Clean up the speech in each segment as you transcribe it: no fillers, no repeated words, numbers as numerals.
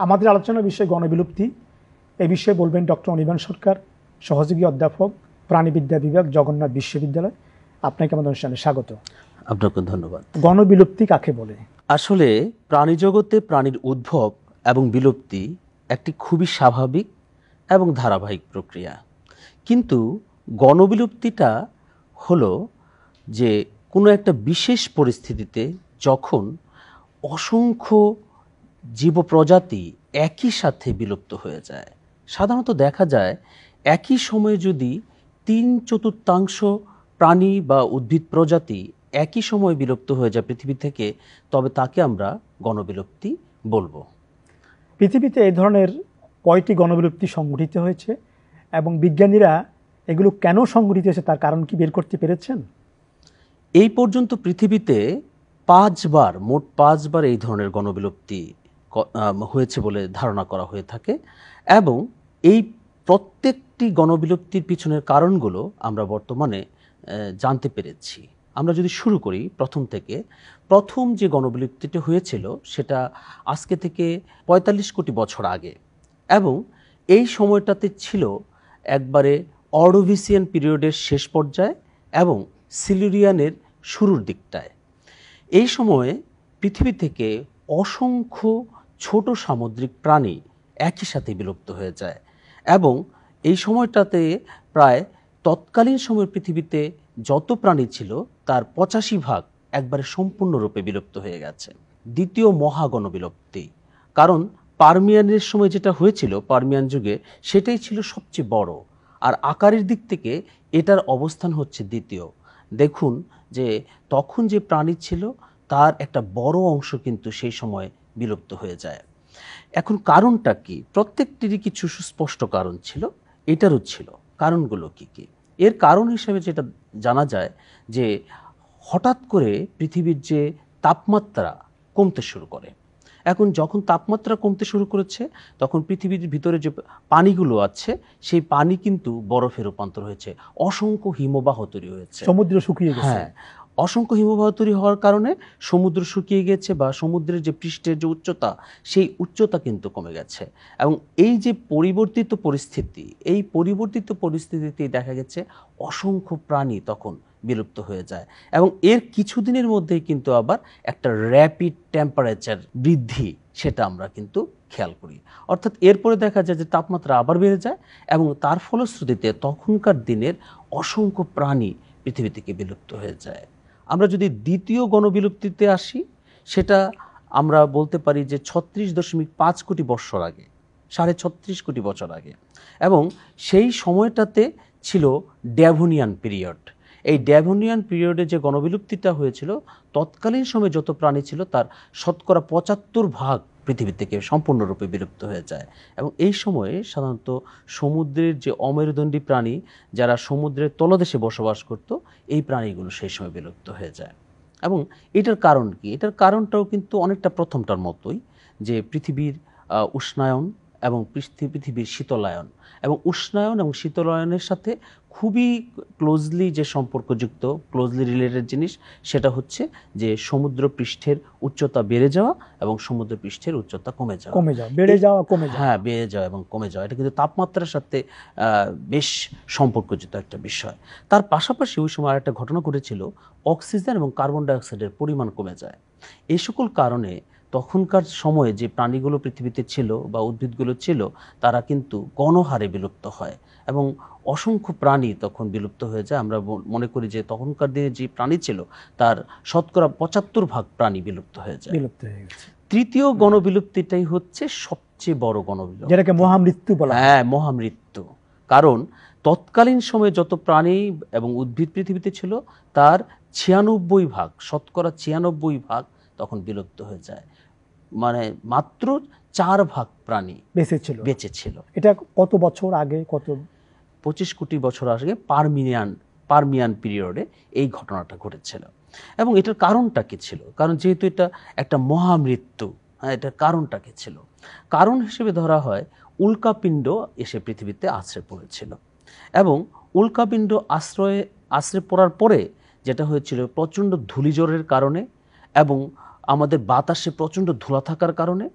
আমাদের আলোচনার বিষয় গণবিলুপ্তি। এই বিষয়ে বলবেন ডক্টর অনির্বাণ সরকার, সহযোগী অধ্যাপক, প্রাণীবিদ্যা বিভাগ, জগন্নাথ বিশ্ববিদ্যালয়। আপনাকে আমাদের অনুষ্ঠানে স্বাগত। আপনাকে ধন্যবাদ। গণবিলুপ্তি কাকে বলে? আসলে প্রাণী জগতে প্রাণীর উদ্ভব এবং বিলুপ্তি একটি খুবই স্বাভাবিক এবং ধারাবাহিক প্রক্রিয়া, কিন্তু গণবিলুপ্তিটা হলো যে কোনো একটা বিশেষ পরিস্থিতিতে যখন অসংখ্য জীব প্রজাতি একই সাথে বিলুপ্ত হয়ে যায়। সাধারণত দেখা যায় একই সময়ে যদি 3/4 প্রাণী বা উদ্ভিদ প্রজাতি একই সময়ে বিলুপ্ত হয়ে যায় পৃথিবী থেকে, তবে তাকে আমরা গণবিলুপ্তি বলবো। পৃথিবীতে এই ধরনের কয়টি গণবিলুপ্তি সংঘটিত হয়েছে এবং বিজ্ঞানীরা এগুলো কেন সংঘটিত হয়েছে তার কারণ কি বের করতে পেরেছেন? এই পর্যন্ত পৃথিবীতে মোট 5বার এই ধরনের গণবিলুপ্তি হয়েছে বলে ধারণা করা হয়ে থাকে, এবং এই প্রত্যেকটি গণবিলুপ্তির পিছনের কারণগুলো আমরা বর্তমানে জানতে পেরেছি। আমরা যদি শুরু করি প্রথম থেকে, প্রথম যে গণবিলুপ্তিটি হয়েছিল সেটা আজকে থেকে 45 কোটি বছর আগে, এবং এই সময়টাতে ছিল একবারে অর্ডোভিসিয়ান পিরিয়ডের শেষ পর্যায়ে এবং সিলুরিয়ানের শুরুর দিকটায়। এই সময়ে পৃথিবী থেকে অসংখ্য ছোট সামুদ্রিক প্রাণী একই সাথে বিলুপ্ত হয়ে যায়, এবং এই সময়টাতে প্রায় তৎকালীন সময়ের পৃথিবীতে যত প্রাণী ছিল তার 85% একবারে সম্পূর্ণরূপে বিলুপ্ত হয়ে গেছে। দ্বিতীয় মহাগণবিলুপ্তি, কারণ পারমিয়ানের সময় যেটা হয়েছিল, পারমিয়ান যুগে, সেটাই ছিল সবচেয়ে বড়, আর আকারের দিক থেকে এটার অবস্থান হচ্ছে দ্বিতীয়। দেখুন যে তখন যে প্রাণী ছিল তার একটা বড় অংশ কিন্তু সেই সময় বিলুপ্ত হয়ে যায়। এখন কারণটা কি? প্রত্যেকটিরই কিছু সুস্পষ্ট কারণ ছিল, এটারও ছিল। কারণগুলো কি কি? এর কারণ হিসেবে যেটা জানা যায় যে হঠাৎ করে পৃথিবীর যে তাপমাত্রা কমতে শুরু করে। এখন যখন তাপমাত্রা কমতে শুরু করেছে তখন পৃথিবীর ভিতরে যে পানিগুলো আছে সেই পানি কিন্তু বরফে রূপান্তর হয়েছে, অসংখ্য হিমবাহ তৈরি হয়েছে, সমুদ্র শুকিয়ে গেছে। হ্যাঁ, অসংখ্য হিমবাহ তৈরি হওয়ার কারণে সমুদ্র শুকিয়ে গেছে, বা সমুদ্রের যে পৃষ্ঠের যে উচ্চতা সেই উচ্চতা কিন্তু কমে গেছে। এবং এই যে পরিবর্তিত পরিস্থিতি, এই পরিবর্তিত পরিস্থিতিতে দেখা গেছে অসংখ্য প্রাণী তখন বিলুপ্ত হয়ে যায়, এবং এর কিছুদিনের মধ্যেই কিন্তু আবার একটা র্যাপিড টেম্পারেচার বৃদ্ধি সেটা আমরা কিন্তু খেয়াল করি। অর্থাৎ এরপরে দেখা যায় যে তাপমাত্রা আবার বেড়ে যায়, এবং তার ফলশ্রুতিতে তখনকার দিনের অসংখ্য প্রাণী পৃথিবী থেকে বিলুপ্ত হয়ে যায়। আমরা যদি দ্বিতীয় গণবিলুপ্তিতে আসি, সেটা আমরা বলতে পারি যে 36.5 কোটি বছর আগে, 36.5 কোটি বছর আগে, এবং সেই সময়টাতে ছিল ডেভোনিয়ান পিরিয়ড। এই ডেভোনিয়ান পিরিয়ডে যে গণবিলুপ্তিটা হয়েছিল, তৎকালীন সময়ে যত প্রাণী ছিল তার শতকরা 75% পৃথিবী থেকে সম্পূর্ণরূপে বিলুপ্ত হয়ে যায়। এবং এই সময়ে সাধারণত সমুদ্রের যে অমেরুদণ্ডী প্রাণী, যারা সমুদ্রের তলদেশে বসবাস করত, এই প্রাণীগুলো সেই সময় বিলুপ্ত হয়ে যায়। এবং এটার কারণ কি? এটার কারণটাও কিন্তু অনেকটা প্রথমটার মতোই, যে পৃথিবীর উষ্ণায়ন এবং পৃথিবীর শীতলায়ন, এবং উষ্ণায়ন এবং শীতলায়নের সাথে খুবই ক্লোজলি যে সম্পর্কযুক্ত, ক্লোজলি রিলেটেড জিনিস, সেটা হচ্ছে যে সমুদ্র পৃষ্ঠের উচ্চতা বেড়ে যাওয়া এবং সমুদ্র পৃষ্ঠের উচ্চতা কমে যাওয়া, বেড়ে যাওয়া কমে যাওয়া। হ্যাঁ, বেড়ে যাওয়া এবং কমে যাওয়া, এটা কিন্তু তাপমাত্রার সাথে বেশ সম্পর্কযুক্ত একটা বিষয়। তার পাশাপাশি ওই সময় আরেকটা ঘটনা ঘটেছিল, অক্সিজেন এবং কার্বন ডাইঅক্সাইডের পরিমাণ কমে যায়। এই সকল কারণে তখনকার সময়ে যে প্রাণীগুলো পৃথিবীতে ছিল বা উদ্ভিদগুলো ছিল, তারা কিন্তু গণহারে বিলুপ্ত হয়, এবং অসংখ্য প্রাণী তখন বিলুপ্ত হয়ে যায়। আমরা মনে করি যে তখনকার দিনে যে প্রাণী ছিল তার শতকরা 75% প্রাণী বিলুপ্ত হয়ে যায়। তৃতীয় গণবিলুপ্তিটাই হচ্ছে সবচেয়ে বড় গণবিলুপ্তি, যেটাকে মহামৃত্যু বলা হয়। হ্যাঁ, মহামৃত্যু। কারণ তৎকালীন সময়ে যত প্রাণী এবং উদ্ভিদ পৃথিবীতে ছিল তার 96%, শতকরা 96% তখন বিলুপ্ত হয়ে যায়। মানে মাত্র 4% প্রাণী বেঁচে ছিল। এটা কত বছর আগে? 25 কোটি বছর আগে পারমিয়ান পিরিয়ডে এই ঘটনাটা ঘটেছিল। এবং এটার কারণটা কি ছিল? কারণ যেহেতু এটা একটা মহামৃত্যু, হ্যাঁ, এটার কারণটা কি ছিল? কারণ হিসেবে ধরা হয় উল্কাপিণ্ড এসে পৃথিবীতে আছড়ে পড়েছিল, এবং উল্কাপিণ্ড আছড়ে পড়ার পরে যেটা হয়েছিল, প্রচণ্ড ধূলিঝড়ের কারণে এবং আমাদের বাতাসে প্রচণ্ড ধুলা থাকার কারণে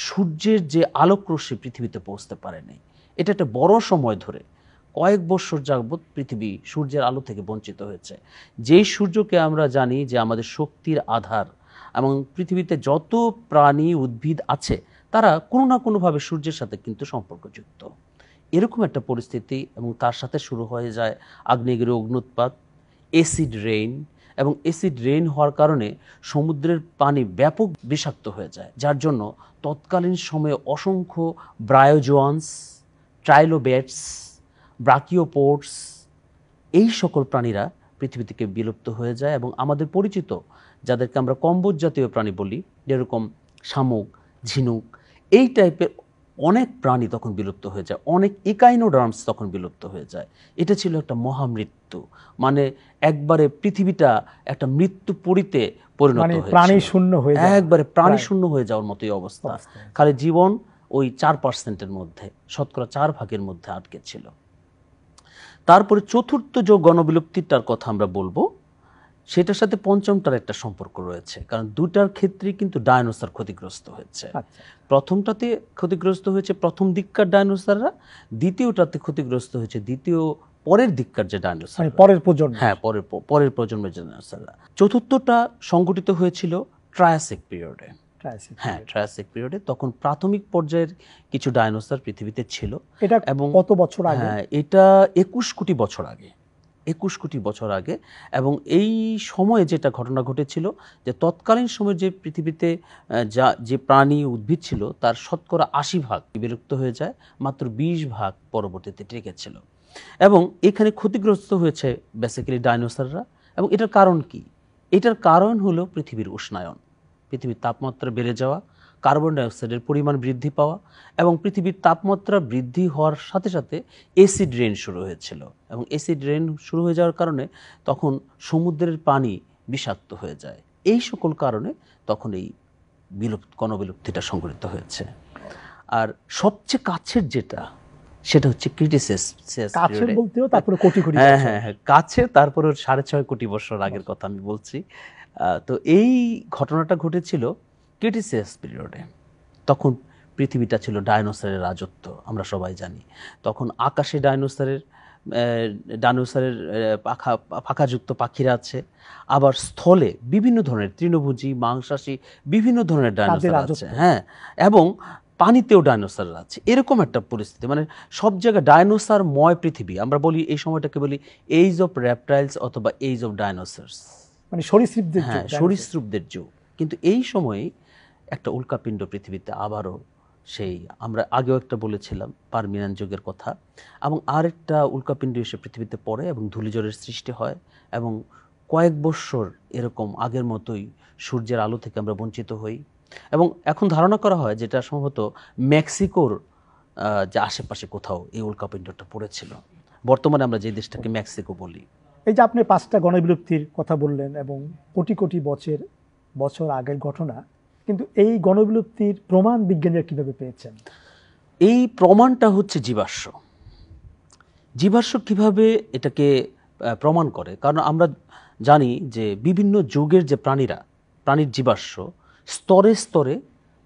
সূর্যের যে আলোক রশ্মি পৃথিবীতে পৌঁছতে পারেনি। এটা একটা বড় সময় ধরে কয়েক বছর যাবৎ পৃথিবী সূর্যের আলো থেকে বঞ্চিত হয়েছে। যেই সূর্যকে আমরা জানি যে আমাদের শক্তির আধার, এবং পৃথিবীতে যত প্রাণী উদ্ভিদ আছে তারা কোনো না কোনোভাবে সূর্যের সাথে কিন্তু সম্পর্কযুক্ত। এরকম একটা পরিস্থিতি, এবং তার সাথে শুরু হয়ে যায় আগ্নেয়গিরি অগ্নুৎপাত, অ্যাসিড রেইন, এবং অ্যাসিড রেইন হওয়ার কারণে সমুদ্রের পানি ব্যাপক বিষাক্ত হয়ে যায়, যার জন্য তৎকালীন সময়ে অসংখ্য ব্রায়োজোয়ান্স, ট্রাইলোবেটস, ব্রাকিওপোডস, এই সকল প্রাণীরা পৃথিবী থেকে বিলুপ্ত হয়ে যায়। এবং আমাদের পরিচিত যাদেরকে আমরা কম্বোজ জাতীয় প্রাণী বলি, যেরকম শামুক, ঝিনুক, এই টাইপের অনেক প্রাণী তখন বিলুপ্ত হয়ে যায়, অনেক ইকাইনোডার্মস তখন বিলুপ্ত হয়ে যায়। এটা ছিল একটা মহামৃত্যু, মানে একবারে পৃথিবীটা একটা মৃত্যু পরিতে পরিণত হয়েছে, প্রাণী শূন্য হয়ে যায়, একবারে প্রাণী শূন্য হয়ে যাওয়ার মতোই অবস্থা। খালি জীবন ওই 4%-এর মধ্যে, শতকরা 4 ভাগের মধ্যে আটকে ছিল। তারপরে চতুর্থ যে গণবিলুপ্তিটার কথা আমরা বলবো, সেটার সাথে পঞ্চমটার একটা সম্পর্ক রয়েছে, কারণ দুটার ক্ষেত্রেই কিন্তু ডায়নোসর ক্ষতিগ্রস্ত হয়েছে। প্রথমটাতে ক্ষতিগ্রস্ত হয়েছে প্রথম দিককার ডায়নোসররা, দ্বিতীয়টাতে ক্ষতিগ্রস্ত হয়েছে পরের দিককার যে ডায়নোসর, পরের প্রজন্ম, হ্যাঁ পরের প্রজন্মের ডায়নোসররা। চতুর্থটা সংঘটিত হয়েছিল ট্রায়াসিক পিরিয়ডে। হ্যাঁ, ট্রায়াসিক পিরিয়ডে তখন প্রাথমিক পর্যায়ের কিছু ডায়নোসর পৃথিবীতে ছিল। এটা এবং কত বছর আগে? হ্যাঁ, এটা 21 কোটি বছর আগে, 21 কোটি বছর আগে। এবং এই সময়ে যেটা ঘটনা ঘটেছিল, যে তৎকালীন সময়ে যে পৃথিবীতে যে প্রাণী উদ্ভিদ ছিল তার শতকরা 80 ভাগ বিলুপ্ত হয়ে যায়, মাত্র 20 ভাগ পরবর্তীতে টিকে ছিল। এবং এখানে ক্ষতিগ্রস্ত হয়েছে বেসিক্যালি ডাইনোসররা। এবং এটার কারণ কি? এটার কারণ হলো পৃথিবীর উষ্ণায়ন, পৃথিবীর তাপমাত্রা বেড়ে যাওয়া, কার্বন ডাইঅক্সাইডের পরিমাণ বৃদ্ধি পাওয়া, এবং পৃথিবীর তাপমাত্রা বৃদ্ধি হওয়ার সাথে সাথে অ্যাসিড রেইন শুরু হয়েছিল। এবং অ্যাসিড রেইন শুরু হয়ে যাওয়ার কারণে তখন সমুদ্রের পানি বিষাক্ত হয়ে যায়। এই সকল কারণে তখন এই গণবিলুপ্তিটা সংঘটিত হয়েছে। আর সবচেয়ে কাছের যেটা, সেটা হচ্ছে ক্রিটেসিয়াস পিরিয়ডে। তারপরে কোটি কোটি, হ্যাঁ, কাছে, তারপরে 6.5 কোটি বছর আগের কথা আমি বলছি। তো এই ঘটনাটা ঘটেছিল ক্রিটেসিয়াস পিরিয়ডে। তখন পৃথিবীটা ছিল ডায়নোসরের রাজত্ব, আমরা সবাই জানি। তখন আকাশে ডায়নোসরের পাখাযুক্ত পাখিরা আছে, আবার স্থলে বিভিন্ন ধরনের তৃণভোজী, মাংসাশী বিভিন্ন ধরনের ডায়নোসর আছে। হ্যাঁ, এবং পানিতেও ডায়নোসর আছে। এরকম একটা পরিস্থিতি, মানে সব জায়গায় ডায়নোসরময় পৃথিবী। আমরা বলি এই সময়টাকে বলি এজ অফ রেপটাইলস অথবা এজ অফ ডায়নোসরস, মানে সরীসৃপদের যুগ। হ্যাঁ, সরীসৃপদের যুগ। কিন্তু এই সময়ে একটা উল্কাপিণ্ড পৃথিবীতে আবারও, সেই আমরা আগেও একটা বলেছিলাম পারমিয়ান যুগের কথা, এবং আরেকটা উল্কাপিণ্ড এসে পৃথিবীতে পড়ে এবং ধূলিঝড়ের সৃষ্টি হয়। এবং কয়েক বৎসর এরকম আগের মতোই সূর্যের আলো থেকে আমরা বঞ্চিত হই। এবং এখন ধারণা করা হয় যেটা সম্ভবত মেক্সিকোর যে আশেপাশে কোথাও এই উল্কাপিণ্ডটা পড়েছিল। বর্তমানে আমরা যে দেশটাকে মেক্সিকো বলি। এই যে আপনি 5টা গণবিলুপ্তির কথা বললেন এবং কোটি কোটি বছর আগের ঘটনা, কিন্তু এই গণবিলুপ্তির প্রমাণ বিজ্ঞানীরা কিভাবে পেয়েছেন? এই প্রমাণটা হচ্ছে জীবাশ্ম। জীবাশ্ম কিভাবে এটাকে প্রমাণ করে? কারণ আমরা জানি যে বিভিন্ন যুগের যে প্রাণীর জীবাশ্ম স্তরে স্তরে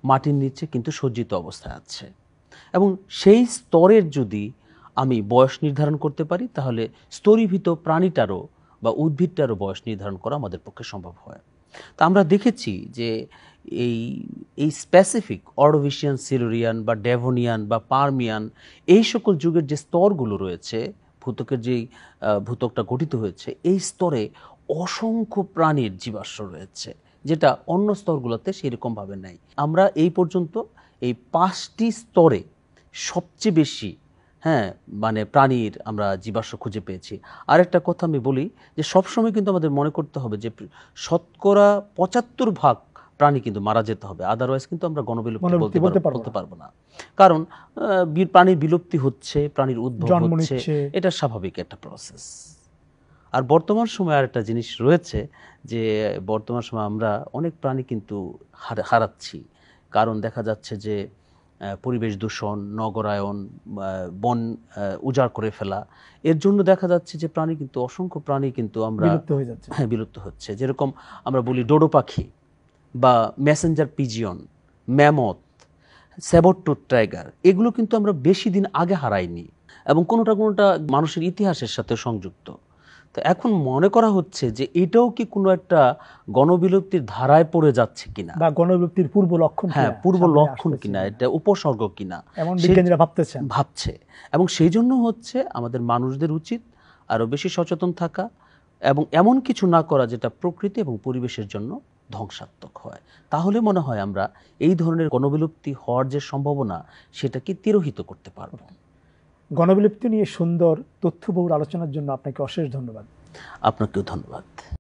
মাটির নিচে কিন্তু সজ্জিত অবস্থায় আছে। এবং সেই স্তরের যদি আমি বয়স নির্ধারণ করতে পারি, তাহলে স্তরীভূত প্রাণীটারও বা উদ্ভিদটারও বয়স নির্ধারণ করা আমাদের পক্ষে সম্ভব হয়। তা আমরা দেখেছি যে এই স্পেসিফিক অর্ডোভিশিয়ান, সিলুরিয়ান বা ডেভোনিয়ান বা পারমিয়ান, এই সকল যুগের যে স্তরগুলো রয়েছে, ভূত্বকের যেই ভূত্বকটা গঠিত হয়েছে, এই স্তরে অসংখ্য প্রাণীর জীবাশ্ম রয়েছে, যেটা অন্য স্তরগুলোতে সেরকমভাবে নেই। আমরা এই পর্যন্ত এই 5টি স্তরে সবচেয়ে বেশি মানে প্রাণীর আমরা জীবাশ্ম খুঁজে পেয়েছি। আরেকটা কথা আমি বলি যে সবসময় কিন্তু আমাদের মনে করতে হবে যে শতকরা 75 ভাগ প্রাণী কিন্তু মারা যেতে হবে, আদারওয়াইজ কিন্তু আমরা গণবিলুপ্তি বলতে পারবো না। কারণ প্রাণীর বিলুপ্তি হচ্ছে, প্রাণীর উদ্ভব হচ্ছে, এটা স্বাভাবিক একটা প্রসেস। আর বর্তমান সময়ে আরেকটা জিনিস রয়েছে যে বর্তমান সময়ে আমরা অনেক প্রাণী কিন্তু হারাচ্ছি। কারণ দেখা যাচ্ছে যে পরিবেশ দূষণ, নগরায়ন, বন উজাড় করে ফেলা, এর জন্য দেখা যাচ্ছে যে অসংখ্য প্রাণী কিন্তু আমরা বিলুপ্ত হচ্ছে। যেরকম আমরা বলি ডোডো পাখি বা মেসেঞ্জার পিজিয়ন, ম্যামথ, স্যাবরটুথ টাইগার, এগুলো কিন্তু আমরা বেশি দিন আগে হারাইনি এবং কোনোটা কোনোটা মানুষের ইতিহাসের সাথে সংযুক্ত। তো এখন মনে করা হচ্ছে যে এটাও কি কোনো একটা গণবিলুপ্তির ধারায় পড়ে যাচ্ছে কিনা, বা গণবিলুপ্তির পূর্ব লক্ষণ হ্যাঁ কিনা, পূর্ব সামনে লক্ষণ আসতেছে কিনা, এটা উপসর্গ কিনা, এমন সে বিজ্ঞানীরা ভাবতেছেন। ভাবছে। এবং সেই জন্য হচ্ছে আমাদের মানুষদের উচিত আরো বেশি সচেতন থাকা এবং এমন কিছু না করা যেটা প্রকৃতি এবং পরিবেশের জন্য ধ্বংসাত্মক হয়। তাহলে মনে হয় আমরা এই ধরনের গণবিলুপ্তি হওয়ার যে সম্ভাবনা সেটাকে তিরোহিত করতে পারবো। গণবিলুপ্তি নিয়ে সুন্দর তথ্যবহুল আলোচনার জন্য আপনাকে অশেষ ধন্যবাদ। আপনাকেও ধন্যবাদ।